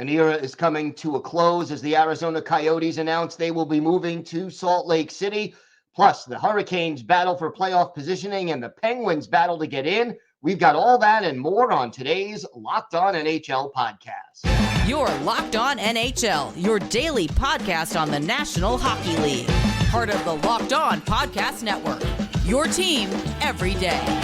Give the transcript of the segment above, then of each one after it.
An era is coming to a close as the Arizona Coyotes announced they will be moving to Salt Lake City. Plus, the Hurricanes battle for playoff positioning and the Penguins battle to get in. We've got all that and more on today's Locked On NHL podcast. You're Locked On NHL, your daily podcast on the National Hockey League. Part of the Locked On Podcast Network, your team every day.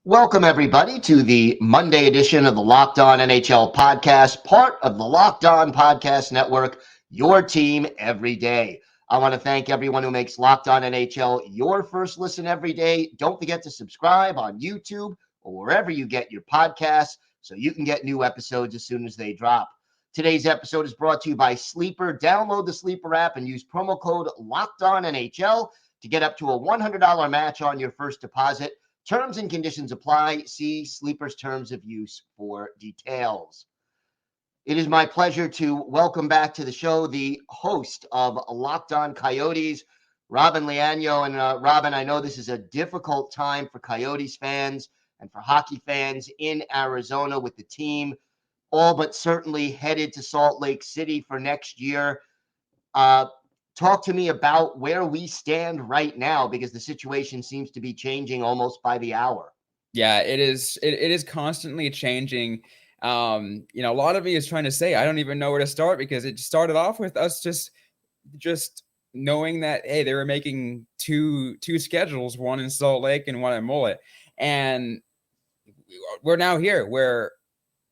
Welcome, everybody, to the Monday edition of the Locked On NHL podcast, part of the Locked On Podcast Network, your team every day. I want to thank everyone who makes Locked On NHL your first listen every day. Don't forget to subscribe on YouTube or wherever you get your podcasts so you can get new episodes as soon as they drop. Today's episode is brought to you by Sleeper. Download the Sleeper app and use promo code LOCKEDONNHL to get up to a $100 match on your first deposit. Terms and conditions apply. See Sleeper's terms of use for details. It is my pleasure to welcome back to the show the host of Locked On Coyotes, Robyn Leano. And Robyn, I know this is a difficult time for Coyotes fans and for hockey fans in Arizona with the team all but certainly headed to Salt Lake City for next year. Talk to me about where we stand right now, because the situation seems to be changing almost by the hour. Yeah, it is. It is constantly changing. A lot of me is trying to say, I don't even know where to start, because it started off with us just knowing that, hey, they were making two schedules, one in Salt Lake and one in Mullet. And we're now here where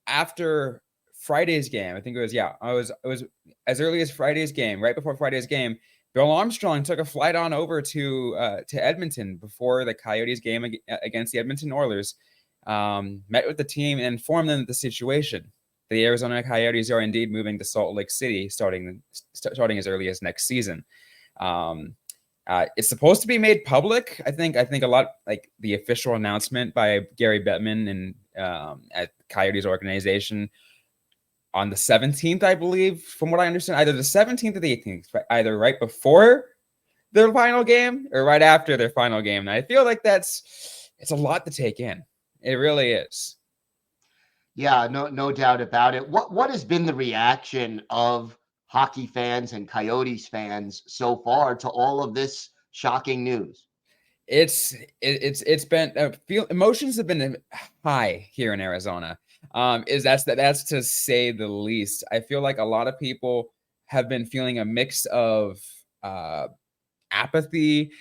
after Friday's game, I think it was as early as Friday's game, right before Friday's game, Bill Armstrong took a flight on over to Edmonton before the Coyotes game against the Edmonton Oilers, met with the team and informed them of the situation. The Arizona Coyotes are indeed moving to Salt Lake City starting as early as next season. It's supposed to be made public. I think a lot, like the official announcement by Gary Bettman and at Coyotes organization on the 17th, I believe, from what I understand, either the 17th or the 18th, either right before their final game or right after their final game. And I feel like it's a lot to take in. It really is. Yeah, no doubt about it. What has been the reaction of hockey fans and Coyotes fans so far to all of this shocking news? It's been emotions have been high here in Arizona. That's to say the least. I feel like a lot of people have been feeling a mix of apathy,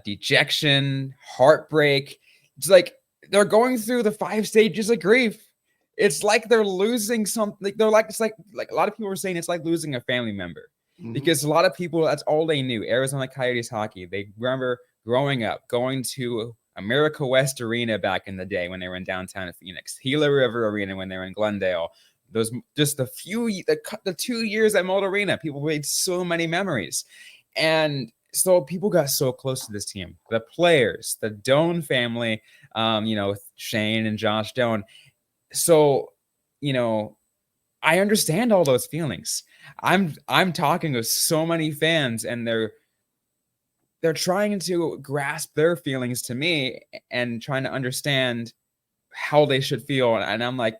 dejection, heartbreak. It's like they're going through the 5 stages of grief. It's like they're losing something. It's like a lot of people were saying it's like losing a family member, because a lot of people, that's all they knew. Arizona Coyotes hockey. They remember growing up, going to America West Arena back in the day when they were in downtown Phoenix, Gila River Arena when they were in Glendale. Those just the 2 years at Mold Arena, people made so many memories, and so people got so close to this team. The players, the Doan family, with Shane and Josh Doan. So, I understand all those feelings. I'm talking with so many fans, and they're trying to grasp their feelings to me and trying to understand how they should feel. And I'm like,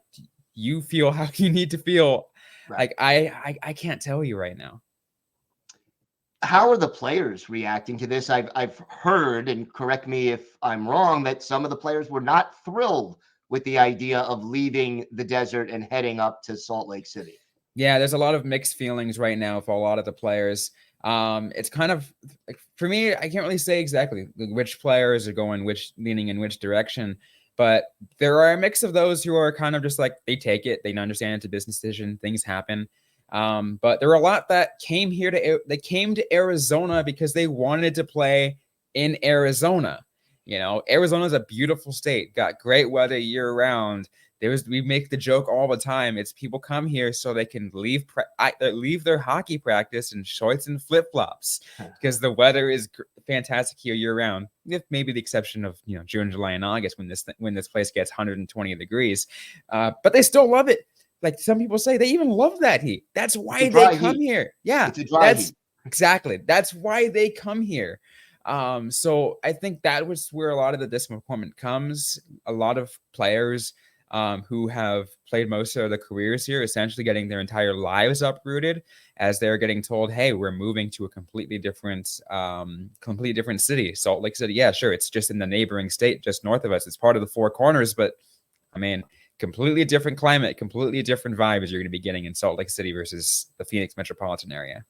you feel how you need to feel. Right. Like, I can't tell you right now. How are the players reacting to this? I've heard, and correct me if I'm wrong, that some of the players were not thrilled with the idea of leaving the desert and heading up to Salt Lake City. Yeah, there's a lot of mixed feelings right now for a lot of the players. It's kind of, for me, I can't really say exactly which players are leaning in which direction, but there are a mix of those who are kind of just like, they take it, they understand it's a business decision, things happen. But there are a lot that came to Arizona because they wanted to play in Arizona. Arizona's a beautiful state, got great weather year round. We make the joke all the time. It's people come here so they can leave their hockey practice in shorts and flip-flops because the weather is fantastic here year round. With maybe the exception of June, July, and August when this place gets 120 degrees, but they still love it. Like some people say, they even love that heat. That's why they come here. Yeah, it's a dry heat. Exactly. That's why they come here. So I think that was where a lot of the disappointment comes. A lot of players who have played most of their careers here, essentially getting their entire lives uprooted as they're getting told, hey, we're moving to a completely different city. Salt Lake City. Yeah, sure. It's just in the neighboring state, just north of us. It's part of the Four Corners, but I mean, completely different climate, completely different vibes you're going to be getting in Salt Lake City versus the Phoenix metropolitan area.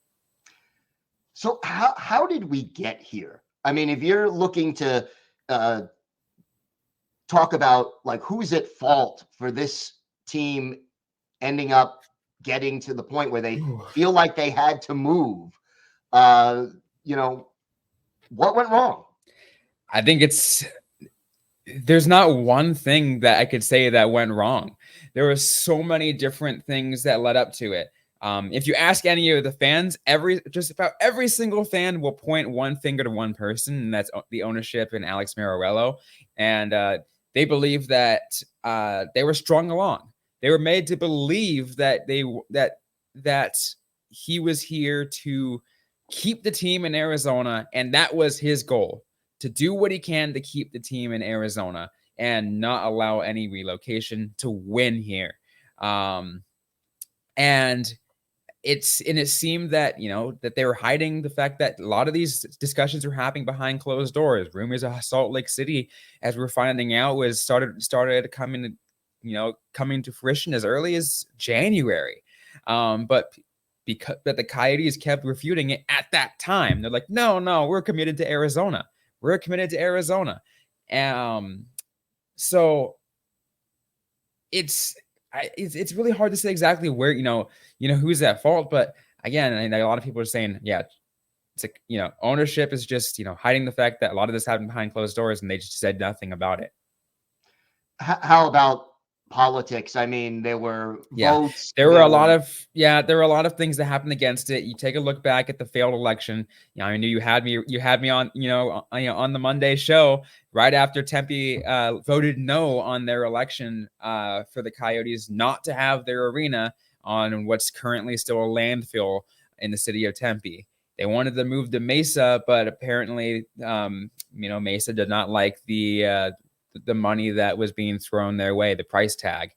So how did we get here? I mean, if you're looking to talk about like who's at fault for this team ending up getting to the point where they feel like they had to move, you know, what went wrong? I think there's not one thing that I could say that went wrong. There were so many different things that led up to it. If you ask any of the fans, just about every single fan will point one finger to one person, and that's the ownership and Alex Mariello. And they believe that they were strung along. They were made to believe that that he was here to keep the team in Arizona, and that was his goal, to do what he can to keep the team in Arizona and not allow any relocation, to win here. And it seemed that, that they were hiding the fact that a lot of these discussions were happening behind closed doors. Rumors of Salt Lake City, as we're finding out, was started coming to fruition as early as January. But the Coyotes kept refuting it at that time. They're like, no, we're committed to Arizona. We're committed to Arizona. So it's really hard to say exactly where, who's at fault. But again, a lot of people are saying, yeah, it's ownership is just, hiding the fact that a lot of this happened behind closed doors and they just said nothing about it. How about politics? I mean, there were votes. There were a lot of things that happened against it. You take a look back at the failed election. I knew you had me on, on the Monday show right after Tempe voted no on their election for the Coyotes not to have their arena on what's currently still a landfill in the city of Tempe. They wanted to move to Mesa, but apparently, Mesa did not like the money that was being thrown their way, the price tag.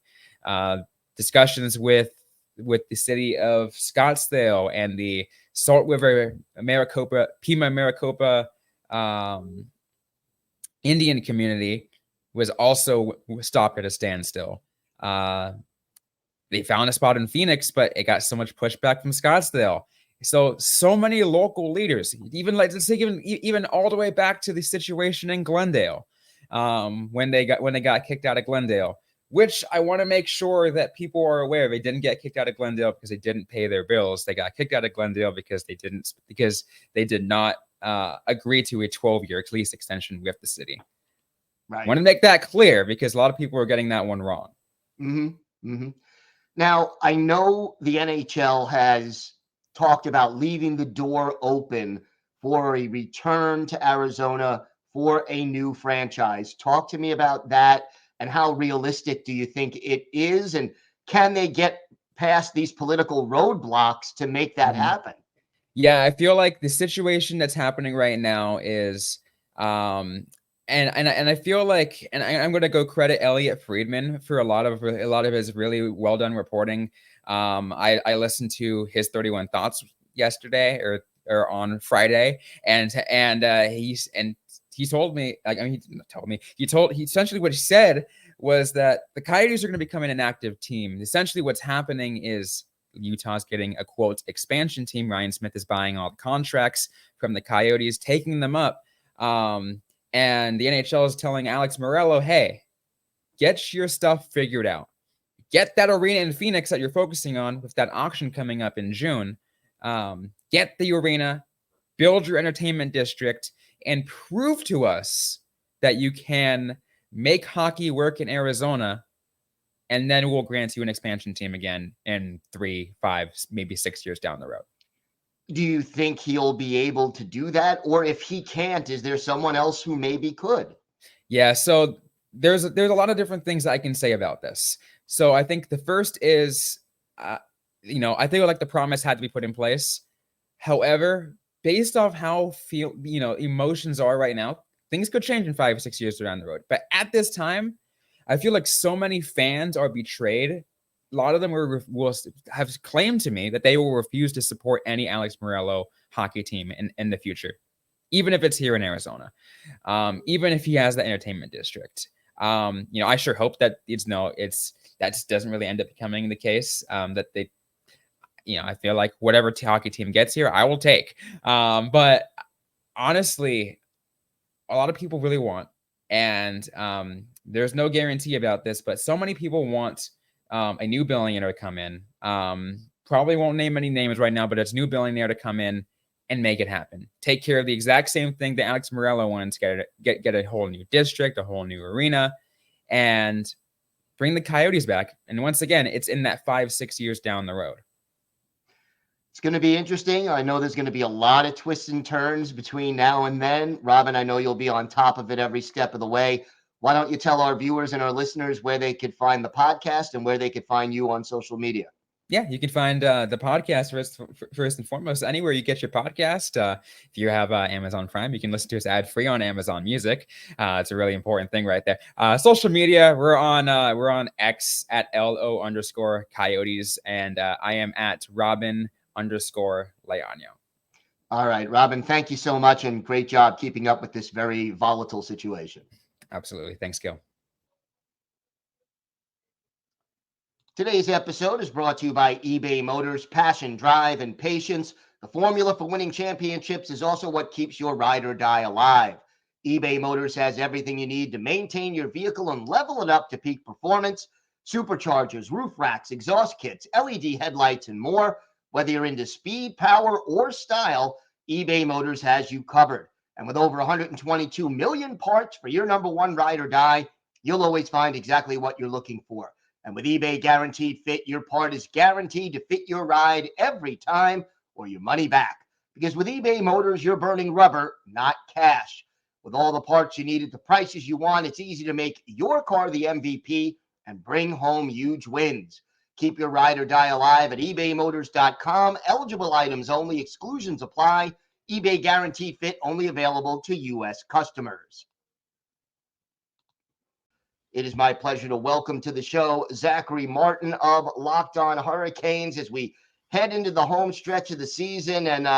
Discussions with the city of Scottsdale and the Salt River Pima Maricopa Indian community was also stopped at a standstill. They found a spot in Phoenix, but it got so much pushback from Scottsdale. So many local leaders, even all the way back to the situation in Glendale. When they got kicked out of Glendale, which I want to make sure that people are aware. They didn't get kicked out of Glendale because they didn't pay their bills. They got kicked out of Glendale because they did not agree to a 12-year lease extension with the city. Right. I want to make that clear because a lot of people are getting that one wrong. Mm-hmm. Mm-hmm. Now, I know the NHL has talked about leaving the door open for a return to Arizona for a new franchise. Talk to me about that, and how realistic do you think it is, and can they get past these political roadblocks to make that happen? Yeah, I feel like the situation that's happening right now is, and I feel like, and I'm going to go credit Elliot Friedman for a lot of his really well done reporting. I listened to his 31 Thoughts yesterday or on Friday, and he told me, he essentially what he said was that the Coyotes are going to become an inactive team. Essentially what's happening is Utah's getting a quote expansion team. Ryan Smith is buying all the contracts from the Coyotes, taking them up. And the NHL is telling Alex Mariello, hey, get your stuff figured out. Get that arena in Phoenix that you're focusing on with that auction coming up in June. Get the arena, build your entertainment district, and prove to us that you can make hockey work in Arizona, and then we'll grant you an expansion team again in 3, 5, maybe 6 years down the road. Do you think he'll be able to do that? Or if he can't, is there someone else who maybe could? Yeah, so there's a lot of different things that I can say about this. So I think the first is, I think like the promise had to be put in place. However, based off how emotions are right now, things could change in 5 or 6 years down the road. But at this time, I feel like so many fans are betrayed. A lot of them will have claimed to me that they will refuse to support any Alex Morello hockey team in the future, even if it's here in Arizona, even if he has the entertainment district. I sure hope that that just doesn't really end up becoming the case. That they, I feel like whatever hockey team gets here, I will take. But honestly, a lot of people really want, and there's no guarantee about this, but so many people want a new billionaire to come in. Probably won't name any names right now, but it's a new billionaire to come in and make it happen. Take care of the exact same thing that Alex Morello wanted to get a whole new district, a whole new arena, and bring the Coyotes back. And once again, it's in that 5-6 years down the road. It's going to be interesting. I know there's going to be a lot of twists and turns between now and then. Robyn, I know you'll be on top of it every step of the way. Why don't you tell our viewers and our listeners where they could find the podcast and where they could find you on social media? Yeah, you can find the podcast first and foremost anywhere you get your podcast. If you have Amazon Prime, you can listen to us ad-free on Amazon Music. It's a really important thing right there. Social media, we're on X at LO_Coyotes, and I am at Robyn_Leano. All right, Robyn, thank you so much, and great job keeping up with this very volatile situation. Absolutely. Thanks, Gil. Today's episode is brought to you by eBay Motors. Passion, drive, and patience. The formula for winning championships is also what keeps your ride or die alive. eBay Motors has everything you need to maintain your vehicle and level it up to peak performance. Superchargers, roof racks, exhaust kits, LED headlights, and more. Whether you're into speed, power, or style, eBay Motors has you covered. And with over 122 million parts for your number one ride or die, you'll always find exactly what you're looking for. And with eBay Guaranteed Fit, your part is guaranteed to fit your ride every time or your money back. Because with eBay Motors, you're burning rubber, not cash. With all the parts you need at the prices you want, it's easy to make your car the MVP and bring home huge wins. Keep your ride or die alive at ebaymotors.com. Eligible items only. Exclusions apply. eBay Guaranteed Fit only available to U.S. customers. It is my pleasure to welcome to the show Zachary Martin of Locked On Hurricanes as we head into the home stretch of the season. And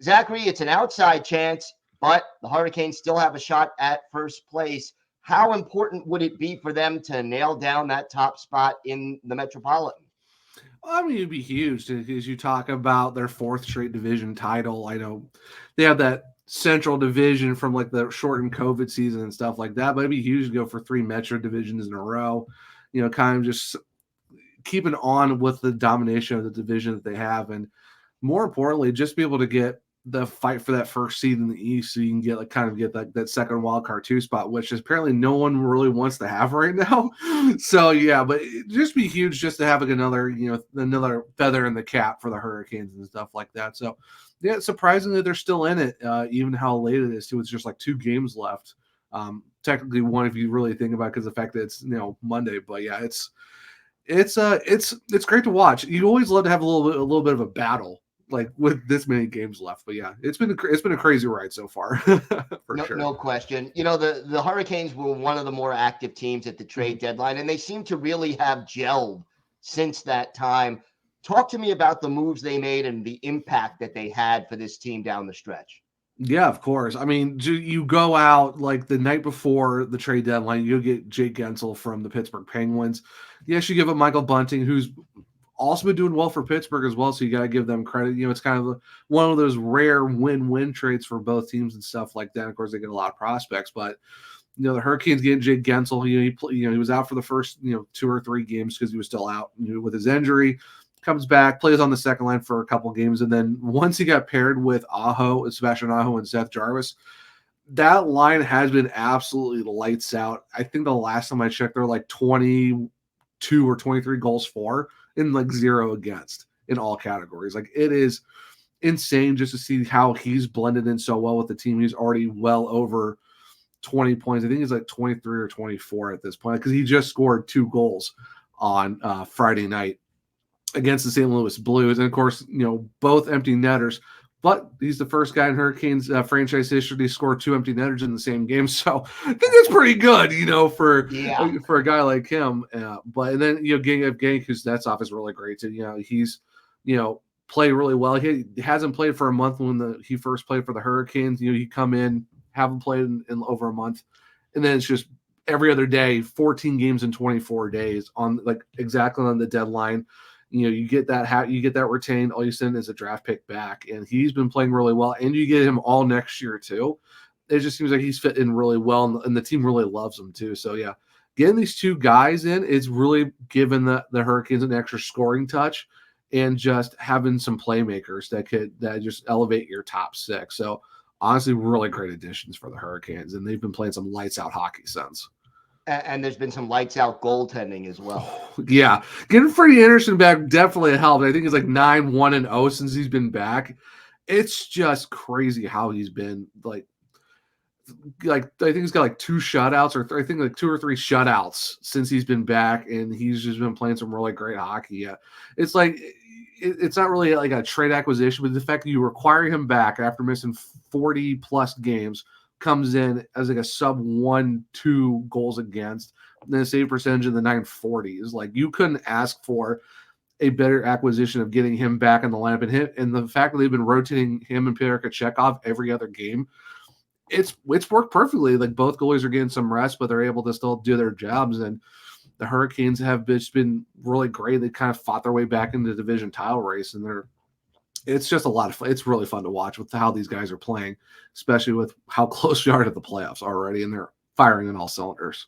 Zachary, it's an outside chance, but the Hurricanes still have a shot at first place. How important would it be for them to nail down that top spot in the Metropolitan? I mean, it'd be huge because you talk about their fourth straight division title. I know they have that Central Division from like the shortened COVID season and stuff like that, but it'd be huge to go for 3 Metro divisions in a row, kind of just keeping on with the domination of the division that they have. And more importantly, just be able to get the fight for that first seed in the East so you can get that second wild card 2 spot, which is apparently no one really wants to have right now. So yeah, but it'd just be huge just to have another feather in the cap for the Hurricanes and stuff like that. So yeah, surprisingly they're still in it, even how late it is too. It's just like 2 games left. Technically 1 if you really think about it, because the fact that it's Monday. But yeah, it's great to watch. You always love to have a little bit of a battle, like with this many games left. But yeah, it's been a crazy ride so far. For sure. No question. The Hurricanes were one of the more active teams at the trade deadline, and they seem to really have gelled since that time. Talk to me about the moves they made and the impact that they had for this team down the stretch. Yeah, of course. I mean, you go out like the night before the trade deadline, you'll get Jake Guentzel from the Pittsburgh Penguins. Yes, you give up Michael Bunting, who's also been doing well for Pittsburgh as well, so you got to give them credit. It's kind of one of those rare win-win trades for both teams and stuff like that. Of course, they get a lot of prospects, but the Hurricanes getting Jake Guentzel, he was out for the first 2 or 3 games because he was still out with his injury. Comes back, plays on the second line for a couple games, and then once he got paired with Sebastian Aho and Seth Jarvis, that line has been absolutely lights out. I think the last time I checked, they're like 22 or 23 goals for and like 0 against in all categories. Like, it is insane just to see how he's blended in so well with the team. He's already well over 20 points. I think he's like 23 or 24 at this point because he just scored 2 goals on Friday night against the St. Louis Blues. And of course, both empty netters, But he's the first guy in Hurricanes franchise history to score 2 empty netters in the same game. So I think that's pretty good, for a guy like him. But and then Evgeny Kuznetsov is really great too. He's played really well. He hasn't played for a month when he first played for the Hurricanes. He come in, haven't played in over a month, and then it's just every other day, 14 games in 24 days on exactly on the deadline. You get that retained. All you send is a draft pick back, and he's been playing really well. And you get him all next year too. It just seems like he's fit in really well, and the team really loves him too. So yeah, getting these two guys in is really giving the Hurricanes an extra scoring touch, and just having some playmakers that just elevate your top six. So honestly, really great additions for the Hurricanes, and they've been playing some lights out hockey since. And there's been some lights out goaltending as well. Yeah. Getting Freddie Anderson back definitely helped. I think he's 9-1-0 since he's been back. It's just crazy how he's been I think he's got 2 shutouts, or I think 2 or 3 shutouts since he's been back, and he's just been playing some really great hockey. Yeah. It's it's not really a trade acquisition, but the fact that you require him back after missing 40 plus games, comes in as a sub 1-2 goals against, and then a save percentage in the 940s. You couldn't ask for a better acquisition of getting him back in the lineup, and the fact that they've been rotating him and Pyotr Kochetkov every other game, it's worked perfectly. Both goalies are getting some rest, but they're able to still do their jobs, and the Hurricanes have just been really great. They kind of fought their way back into the division title race, and it's just a lot of fun. It's really fun to watch with how these guys are playing, especially with how close we are to the playoffs already, and they're firing on all cylinders.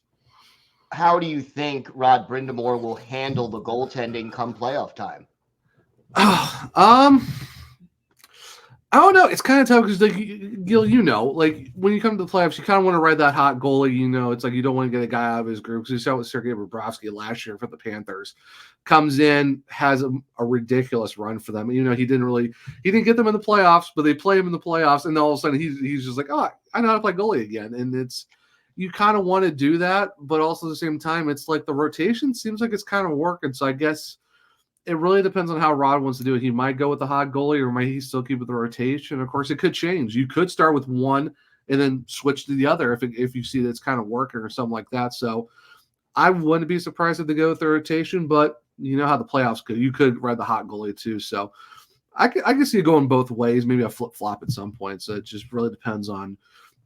How do you think Rod Brind'Amour will handle the goaltending come playoff time? I don't know. It's kind of tough because, Gil, when you come to the playoffs, you kind of want to ride that hot goalie. It's you don't want to get a guy out of his group, because you saw with Sergei Bobrovsky last year for the Panthers. Comes in, has a ridiculous run for them. He didn't get them in the playoffs, but they play him in the playoffs, and then all of a sudden he's just I know how to play goalie again. And you kind of want to do that, but also at the same time, it's the rotation seems like it's kind of working. So I guess it really depends on how Rod wants to do it. He might go with the hot goalie, or might he still keep with the rotation? Of course, it could change. You could start with one and then switch to the other if you see that it's kind of working or something like that. So I wouldn't be surprised if they go with the rotation, but you know how the playoffs go. You could ride the hot goalie too. So I can see it going both ways, maybe a flip-flop at some point. So it just really depends on,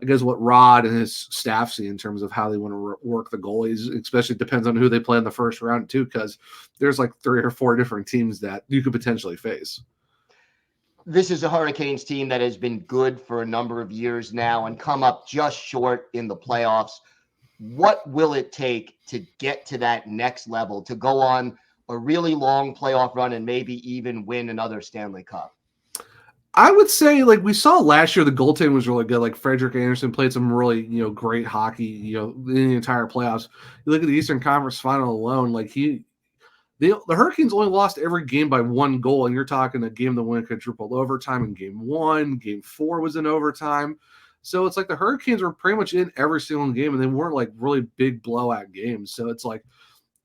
I guess, what Rod and his staff see in terms of how they want to work the goalies. Especially depends on who they play in the first round too, because there's 3 or 4 different teams that you could potentially face. This is a Hurricanes team that has been good for a number of years now and come up just short in the playoffs. What will it take to get to that next level, to go on a really long playoff run and maybe even win another Stanley Cup? I would say, we saw last year, the goaltending was really good. Frederik Andersen played some really, great hockey, in the entire playoffs. You look at the Eastern Conference Final alone, the Hurricanes only lost every game by 1 goal, and you're talking a game that went quadrupled overtime in Game 1. Game 4 was in overtime. So it's the Hurricanes were pretty much in every single game, and they weren't really big blowout games. So it's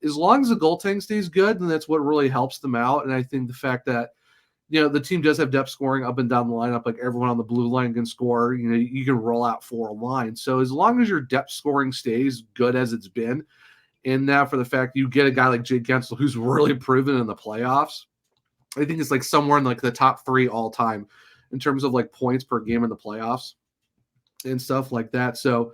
as long as the goaltending stays good, then that's what really helps them out. And I think the fact that, the team does have depth scoring up and down the lineup. Everyone on the blue line can score. You can roll out 4 lines. So as long as your depth scoring stays good as it's been, and now for the fact you get a guy like Jake Guentzel, who's really proven in the playoffs, I think it's somewhere in the top 3 all time in terms of points per game in the playoffs and stuff like that. So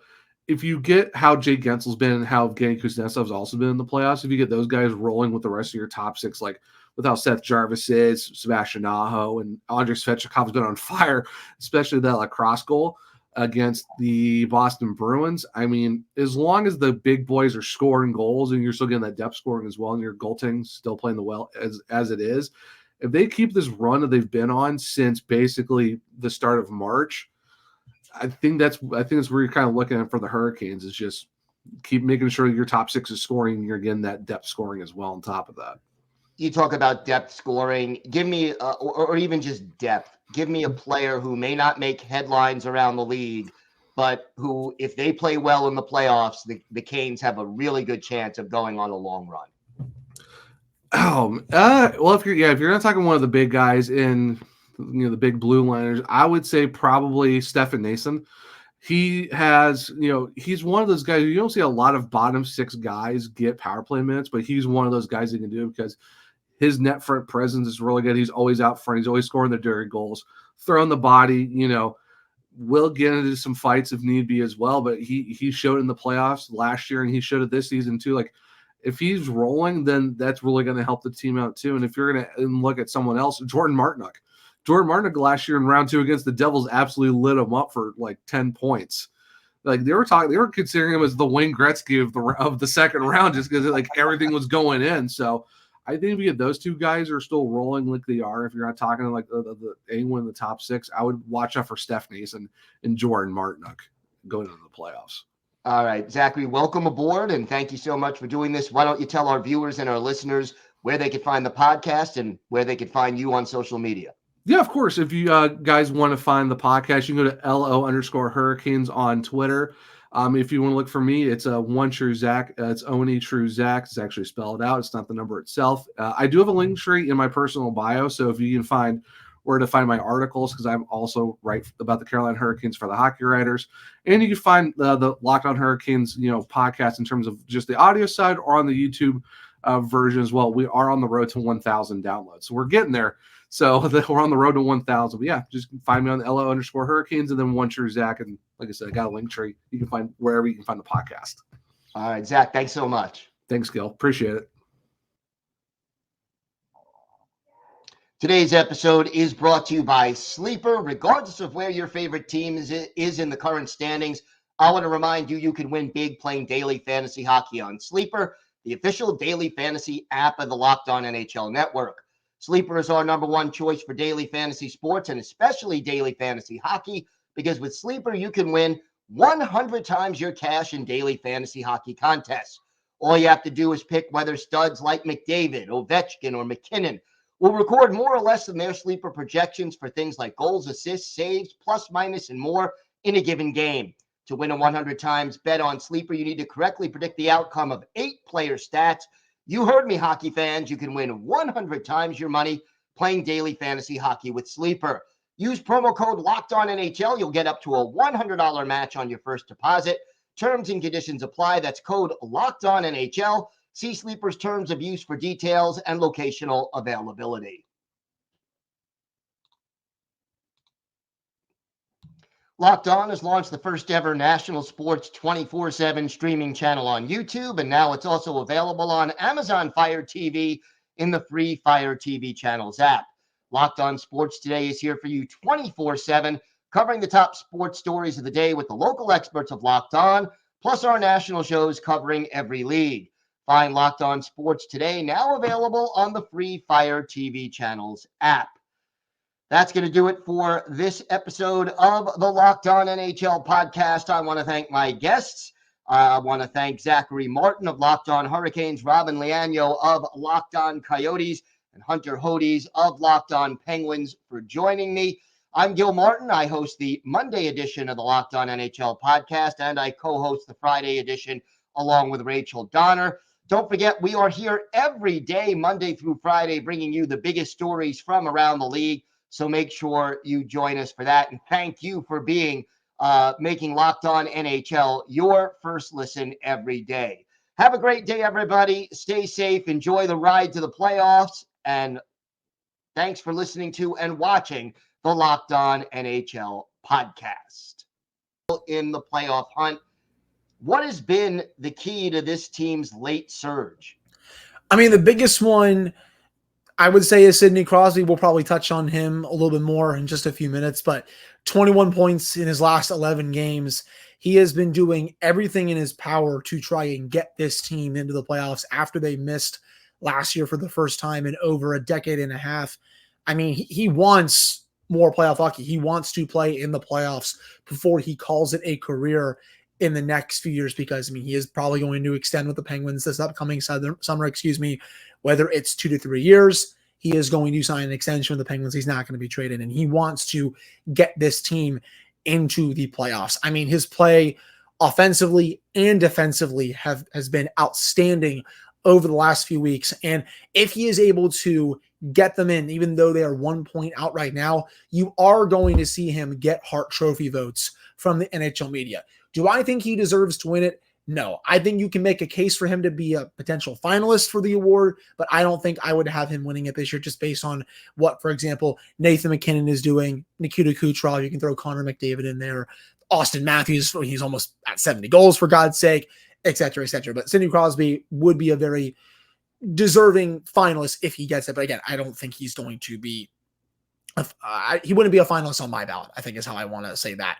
if you get how Jake Guentzel's been and how Evgeny Kuznetsov's also been in the playoffs, if you get those guys rolling with the rest of your top 6, with how Seth Jarvis is, Sebastian Aho, and Andrei Svechnikov's been on fire, especially that lacrosse goal against the Boston Bruins. I mean, as long as the big boys are scoring goals and you're still getting that depth scoring as well, and your goaltending still playing the well as it is, if they keep this run that they've been on since basically the start of March, I think that's where you're kind of looking at for the Hurricanes, is just keep making sure your top 6 is scoring, and you're getting that depth scoring as well on top of that. You talk about depth scoring. Give me, or even just depth. Give me a player who may not make headlines around the league, but who, if they play well in the playoffs, the Canes have a really good chance of going on a long run. Well, if you're not talking one of the big guys in the big blue liners, I would say probably Stefan Nason. He has, he's one of those guys. You don't see a lot of bottom six guys get power play minutes, but he's one of those guys that can do it because his net front presence is really good. He's always out front. He's always scoring the dirty goals, throwing the body, will get into some fights if need be as well. But he showed in the playoffs last year, and he showed it this season too. Like, if he's rolling, then that's really going to help the team out too. And if you're going to look at someone else, Jordan Martinook last year in round 2 against the Devils absolutely lit him up for like 10 points. Like, they were considering him as the Wayne Gretzky of the second round just because like everything was going in. So I think if those two guys are still rolling like they are, if you're not talking to like the anyone in the top 6, I would watch out for Steph Nason and Jordan Martinook going into the playoffs. All right, Zachary, welcome aboard, and thank you so much for doing this. Why don't you tell our viewers and our listeners where they could find the podcast and where they could find you on social media? Yeah, of course. If you guys want to find the podcast, you can go to LO_Hurricanes on Twitter. If you want to look for me, it's One True Zach. It's Oni True Zach. It's actually spelled out. It's not the number itself. I do have a link tree in my personal bio, so if you can find where to find my articles, because I'm also write about the Carolina Hurricanes for the Hockey Writers, and you can find the Locked On Hurricanes, podcast in terms of just the audio side or on the YouTube version as well. We are on the road to 1,000 downloads, so we're getting there. So we're on the road to 1,000. But yeah, just find me on the LO_Hurricanes and then One True Zach. And like I said, I got a link tree. You can find wherever you can find the podcast. All right, Zach, thanks so much. Thanks, Gil. Appreciate it. Today's episode is brought to you by Sleeper. Regardless of where your favorite team is in the current standings, I want to remind you, you can win big playing daily fantasy hockey on Sleeper, the official daily fantasy app of the Locked On NHL Network. Sleeper is our number one choice for daily fantasy sports and especially daily fantasy hockey, because with Sleeper, you can win 100 times your cash in daily fantasy hockey contests. All you have to do is pick whether studs like McDavid, Ovechkin, or McKinnon will record more or less than their Sleeper projections for things like goals, assists, saves, plus, minus, and more in a given game. To win a 100 times bet on Sleeper, you need to correctly predict the outcome of 8 player stats. You heard me, hockey fans. You can win 100 times your money playing daily fantasy hockey with Sleeper. Use promo code LOCKEDONNHL. You'll get up to a $100 match on your first deposit. Terms and conditions apply. That's code LOCKEDONNHL. See Sleeper's terms of use for details and locational availability. Locked On has launched the first ever national sports 24/7 streaming channel on YouTube, and now it's also available on Amazon Fire TV in the free Fire TV channels app. Locked On Sports Today is here for you 24/7, covering the top sports stories of the day with the local experts of Locked On, plus our national shows covering every league. Find Locked On Sports Today now available on the free Fire TV channels app. That's going to do it for this episode of the Locked On NHL podcast. I want to thank my guests. I want to thank Zachary Martin of Locked On Hurricanes, Robyn Leano of Locked On Coyotes, and Hunter Hodies of Locked On Penguins for joining me. I'm Gil Martin. I host the Monday edition of the Locked On NHL podcast, and I co-host the Friday edition along with Rachel Donner. Don't forget, we are here every day, Monday through Friday, bringing you the biggest stories from around the league. So make sure you join us for that. And thank you for making Locked On NHL your first listen every day. Have a great day, everybody. Stay safe. Enjoy the ride to the playoffs. And thanks for listening to and watching the Locked On NHL podcast. In the playoff hunt, what has been the key to this team's late surge? I mean, the biggest one I would say is Sidney Crosby. We'll probably touch on him a little bit more in just a few minutes, but 21 points in his last 11 games. He has been doing everything in his power to try and get this team into the playoffs after they missed last year for the first time in over a decade and a half. I mean, he wants more playoff hockey. He wants to play in the playoffs before he calls it a career in the next few years, because, I mean, he is probably going to extend with the Penguins this upcoming summer, whether it's 2 to 3 years. He is going to sign an extension with the Penguins. He's not going to be traded, and he wants to get this team into the playoffs. I mean, his play offensively and defensively has been outstanding over the last few weeks, and if he is able to get them in, even though they are 1 point out right now, you are going to see him get Hart Trophy votes from the NHL media. Do I think he deserves to win it? No. I think you can make a case for him to be a potential finalist for the award, but I don't think I would have him winning it this year just based on what, for example, Nathan McKinnon is doing, Nikita Kucherov, you can throw Connor McDavid in there, Austin Matthews, he's almost at 70 goals for God's sake, et cetera, et cetera. But Sidney Crosby would be a very deserving finalist if he gets it. But again, I don't think he's going to be, he wouldn't be a finalist on my ballot, I think is how I want to say that.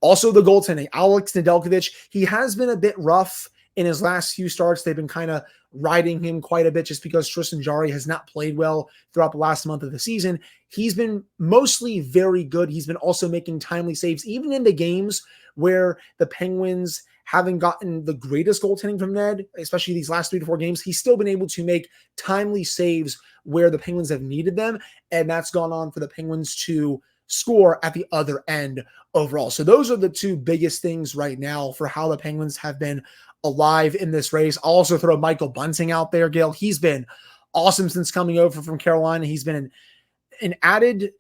Also, the goaltending, Alex Nedeljkovic, he has been a bit rough in his last few starts. They've been kind of riding him quite a bit just because Tristan Jarry has not played well throughout the last month of the season. He's been mostly very good. He's been also making timely saves, even in the games where the Penguins haven't gotten the greatest goaltending from Ned, especially these last 3 to 4 games. He's still been able to make timely saves where the Penguins have needed them, and that's gone on for the Penguins to score at the other end overall. So those are the two biggest things right now for how the Penguins have been alive in this race. I'll also throw Michael Bunting out there, Gail. He's been awesome since coming over from Carolina. He's been an added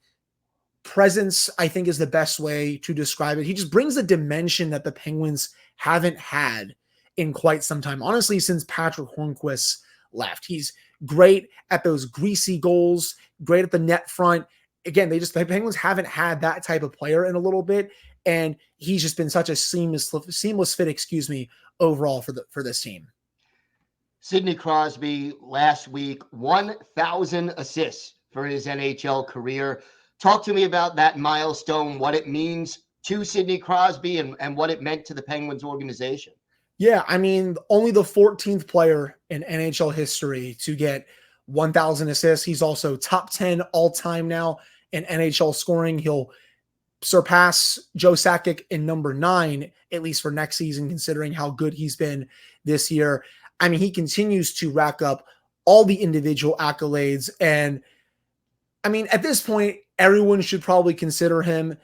presence, I think is the best way to describe it. He just brings a dimension that the Penguins haven't had in quite some time. Honestly, since Patrick Hornquist left. He's great at those greasy goals, great at the net front. Again, the Penguins haven't had that type of player in a little bit, and he's just been such a seamless fit, overall for this team. Sidney Crosby last week, 1,000 assists for his NHL career. Talk to me about that milestone, what it means to Sidney Crosby and what it meant to the Penguins organization. Yeah, I mean, only the 14th player in NHL history to get 1,000 assists. He's also top 10 all-time now in NHL scoring. He'll surpass Joe Sakic in number 9, at least for next season, considering how good he's been this year. I mean, he continues to rack up all the individual accolades. And I mean, at this point, everyone should probably consider him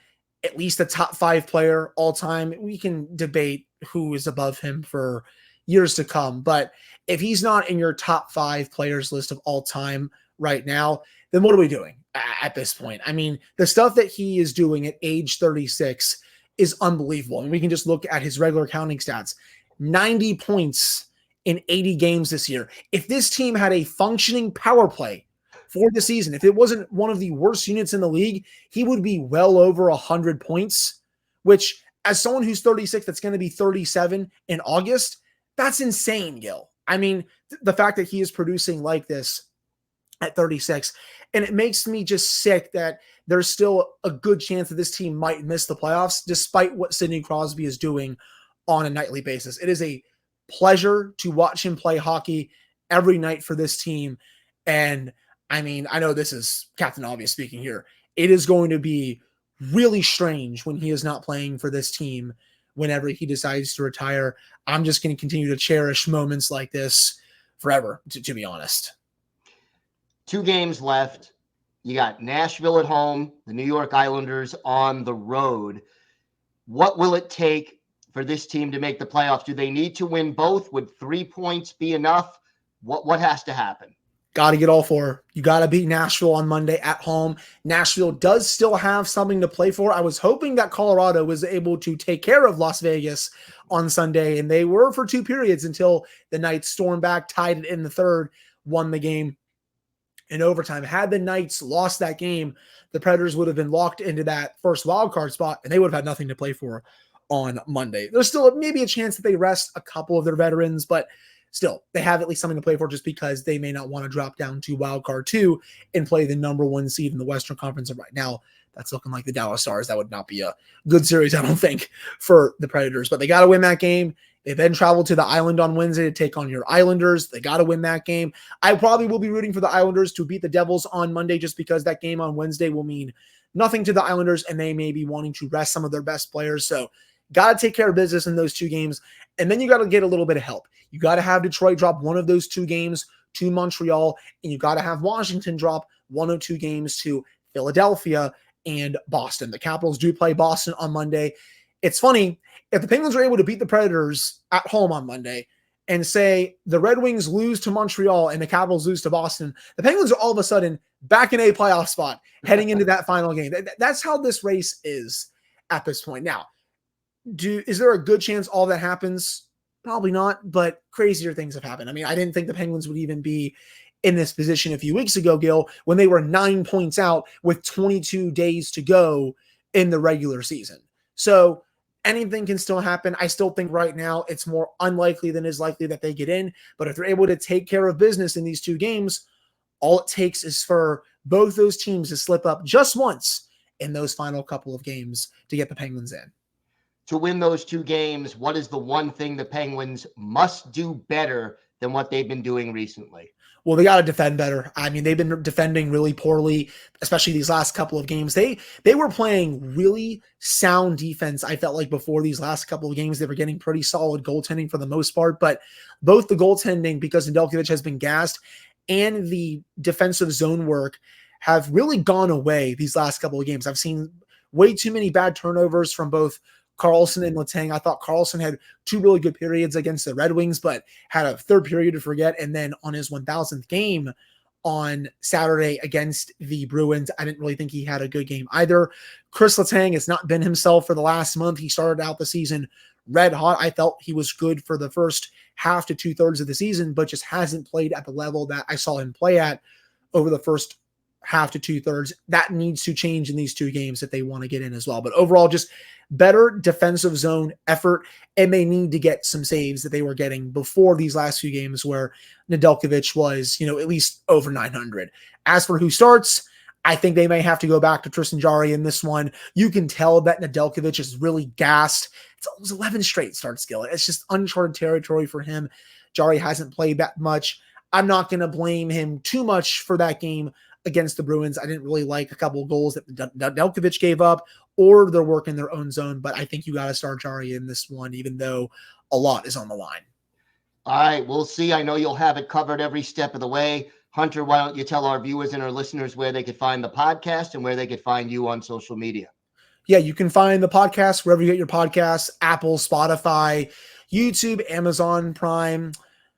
at least a top 5 player all time. We can debate who is above him for years to come, but if he's not in your top 5 players list of all time right now, then what are we doing at this point? I mean, the stuff that he is doing at age 36 is unbelievable. And we can just look at his regular counting stats, 90 points in 80 games this year. If this team had a functioning power play for the season, if it wasn't one of the worst units in the league, he would be well over 100 points, which as someone who's 36, that's going to be 37 in August, that's insane, Gil. I mean, the fact that he is producing like this at 36, and it makes me just sick that there's still a good chance that this team might miss the playoffs, despite what Sidney Crosby is doing on a nightly basis. It is a pleasure to watch him play hockey every night for this team. And I mean, I know this is Captain Obvious speaking here. It is going to be really strange when he is not playing for this team whenever he decides to retire. I'm just going to continue to cherish moments like this forever, to be honest. 2 games left. You got Nashville at home, the New York Islanders on the road. What will it take for this team to make the playoffs? Do they need to win both? Would 3 points be enough? What has to happen? Got to get all 4. You got to beat Nashville on Monday at home. Nashville does still have something to play for. I was hoping that Colorado was able to take care of Las Vegas on Sunday, and they were for 2 periods until the Knights stormed back, tied it in the third, won the game in overtime. Had the Knights lost that game, the Predators would have been locked into that first wildcard spot, and they would have had nothing to play for on Monday. There's still maybe a chance that they rest a couple of their veterans, but still, they have at least something to play for just because they may not want to drop down to wildcard 2 and play the number 1 seed in the Western Conference. And right now, that's looking like the Dallas Stars. That would not be a good series, I don't think, for the Predators. But they got to win that game. They then travel to the Island on Wednesday to take on your Islanders. They got to win that game. I probably will be rooting for the Islanders to beat the Devils on Monday just because that game on Wednesday will mean nothing to the Islanders, and they may be wanting to rest some of their best players. So got to take care of business in those 2 games. And then you got to get a little bit of help. You got to have Detroit drop one of those 2 games to Montreal, and you got to have Washington drop 1 or 2 games to Philadelphia and Boston. The Capitals do play Boston on Monday. It's funny, if the Penguins are able to beat the Predators at home on Monday, and say the Red Wings lose to Montreal and the Capitals lose to Boston, the Penguins are all of a sudden back in a playoff spot heading into that final game. That's how this race is at this point. Now, is there a good chance all that happens? Probably not, but crazier things have happened. I mean, I didn't think the Penguins would even be in this position a few weeks ago, Gil, when they were 9 points out with 22 days to go in the regular season. So anything can still happen. I still think right now it's more unlikely than is likely that they get in. But if they're able to take care of business in these two games, all it takes is for both those teams to slip up just once in those final couple of games to get the Penguins in. To win those two games, what is the one thing the Penguins must do better than what they've been doing recently? Well, they got to defend better. I mean, they've been defending really poorly, especially these last couple of games. They were playing really sound defense. I felt like before these last couple of games, they were getting pretty solid goaltending for the most part. But both the goaltending, because Nedeljkovic has been gassed, and the defensive zone work have really gone away these last couple of games. I've seen way too many bad turnovers from both Karlsson and Letang. I thought Karlsson had two really good periods against the Red Wings, but had a third period to forget. And then on his 1000th game on Saturday against the Bruins, I didn't really think he had a good game either. Chris Letang has not been himself for the last month. He started out the season red hot. I felt he was good for the first half to 2/3 of the season, but just hasn't played at the level that I saw him play at over the first half to 2/3. That needs to change in these two games if they want to get in as well. But overall, just better defensive zone effort, and they need to get some saves that they were getting before these last few games where Nedeljkovic was, at least over 900. As for who starts, I think they may have to go back to Tristan Jarry in this one. You can tell that Nedeljkovic is really gassed. It's almost 11 straight start skill. It's just uncharted territory for him. Jarry hasn't played that much. I'm not going to blame him too much for that game against the Bruins. I didn't really like a couple of goals that Nedeljkovic gave up or their work in their own zone, but I think you got to start Jarry in this one, even though a lot is on the line. All right, we'll see. I know you'll have it covered every step of the way. Hunter, why don't you tell our viewers and our listeners where they could find the podcast and where they could find you on social media? Yeah, you can find the podcast wherever you get your podcasts, Apple, Spotify, YouTube, Amazon Prime,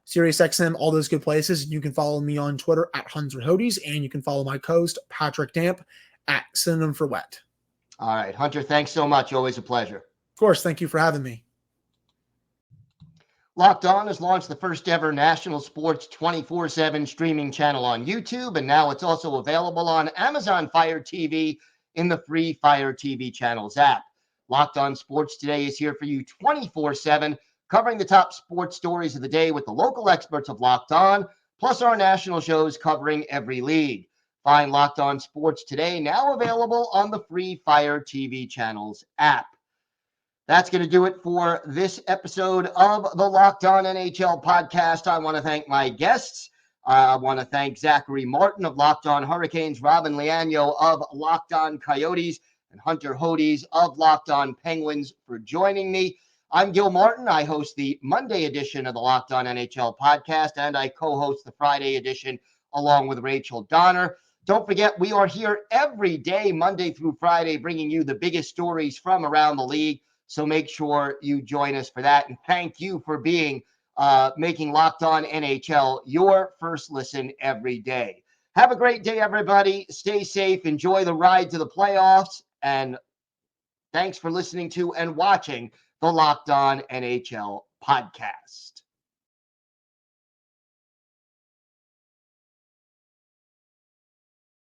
SiriusXM, all those good places. You can follow me on Twitter at Hodies, and you can follow my co-host, Patrick Damp, at Synonym for Wet. All right, Hunter, thanks so much. Always a pleasure. Of course, thank you for having me. Locked On has launched the first ever national sports 24/7 streaming channel on YouTube, and now it's also available on Amazon Fire TV in the free Fire TV channels app. Locked On Sports Today is here for you 24/7, covering the top sports stories of the day with the local experts of Locked On, plus our national shows covering every league. Find Locked On Sports Today now available on the free Fire TV channels app. That's going to do it for this episode of the Locked On NHL podcast. I want to thank my guests. I want to thank Zachary Martin of Locked On Hurricanes, Robyn Leano of Locked On Coyotes, and Hunter Hodies of Locked On Penguins for joining me. I'm Gil Martin. I host the Monday edition of the Locked On NHL podcast, and I co-host the Friday edition along with Rachel Donner. Don't forget, we are here every day, Monday through Friday, bringing you the biggest stories from around the league. So make sure you join us for that. And thank you for making Locked On NHL your first listen every day. Have a great day, everybody. Stay safe. Enjoy the ride to the playoffs. And thanks for listening to and watching the Locked On NHL podcast.